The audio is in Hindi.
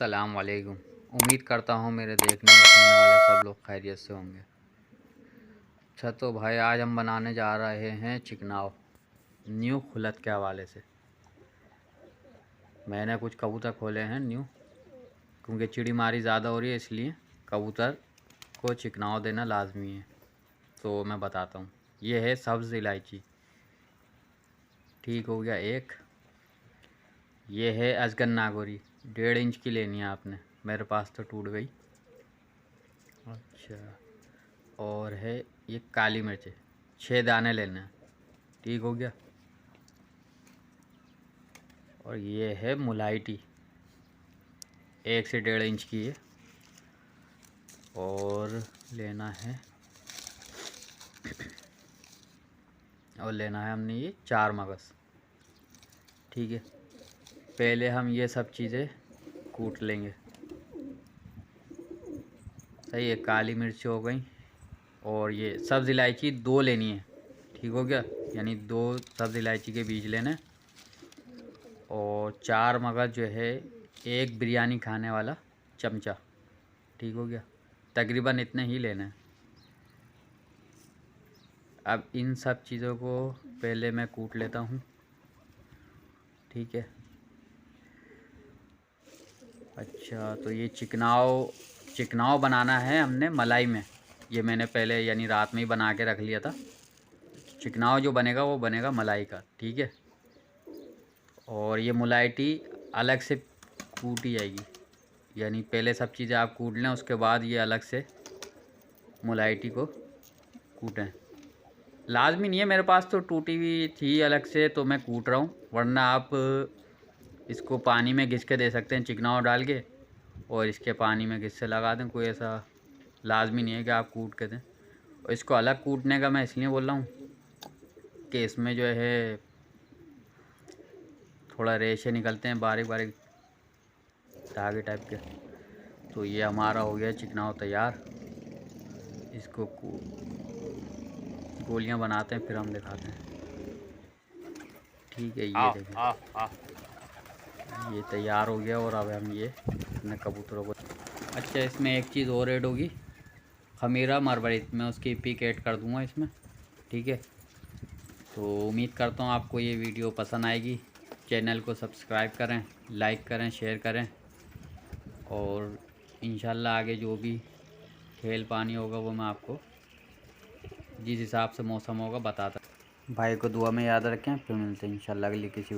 अस्सलाम वालेकुम। उम्मीद करता हूँ मेरे देखने और सुनने वाले सब लोग खैरियत से होंगे। अच्छा तो भाई आज हम बनाने जा रहे हैं चिकनाव न्यू खुलत के हवाले से। मैंने कुछ कबूतर खोले हैं न्यू, क्योंकि चिड़ी मारी ज़्यादा हो रही है, इसलिए कबूतर को चिकनाव देना लाजमी है। तो मैं बताता हूँ। ये है सब्ज़ इलायची, ठीक हो गया एक। ये है अजगर नागौरी, 1.5 इंच की लेनी है आपने, मेरे पास तो टूट गई। अच्छा, और है ये काली मिर्च, 6 दाने लेने हैं, ठीक हो गया। और ये है मुलायटी, 1 से 1.5 इंच की है। और लेना है हमने ये 4 मगज़, ठीक है। पहले हम ये सब चीज़ें कूट लेंगे। सही है, काली मिर्च हो गई, और ये सब्ज़ इलायची 2 लेनी है, ठीक हो गया। यानी 2 सब्ज़ इलायची के बीज लेने, और 4 मगज़ जो है, 1 बिरयानी खाने वाला चमचा, ठीक हो गया। तकरीबन इतने ही लेने हैं। अब इन सब चीज़ों को पहले मैं कूट लेता हूँ, ठीक है। अच्छा, तो ये चिकनाव बनाना है हमने मलाई में। ये मैंने पहले यानी रात में ही बना के रख लिया था। चिकनाव जो बनेगा वो बनेगा मलाई का, ठीक है। और ये मुलायटी अलग से कूटी जाएगी, यानी पहले सब चीज़ें आप कूट लें, उसके बाद ये अलग से मुलायटी को कूटें। लाजमी नहीं है, मेरे पास तो टूटी हुई थी अलग से तो मैं कूट रहा हूँ, वरना आप इसको पानी में घिस के दे सकते हैं चिकनाव डाल के, और इसके पानी में घिस से लगा दें। कोई ऐसा लाजमी नहीं है कि आप कूट के दें। और इसको अलग कूटने का मैं इसलिए बोल रहा हूँ कि इसमें जो है थोड़ा रेशे निकलते हैं, बारीक बारीक धागे टाइप के। तो ये हमारा हो गया चिकनाव तैयार। इसको गोलियां बनाते हैं, फिर हम दिखाते हैं, ठीक है। ये देखें, ये तैयार हो गया। और अब हम ये अपने कबूतरों को, अच्छा इसमें एक चीज़ और ऐड होगी, खमीरा मरवरित, मैं उसकी पिक ऐड कर दूंगा इसमें, ठीक है। तो उम्मीद करता हूँ आपको ये वीडियो पसंद आएगी। चैनल को सब्सक्राइब करें, लाइक करें, शेयर करें, और इंशाल्लाह आगे जो भी खेल पानी होगा वो मैं आपको जिस हिसाब से मौसम होगा बताता। भाई को दुआ में याद रखें, फिर मिलते हैं इंशाल्लाह अगली किसी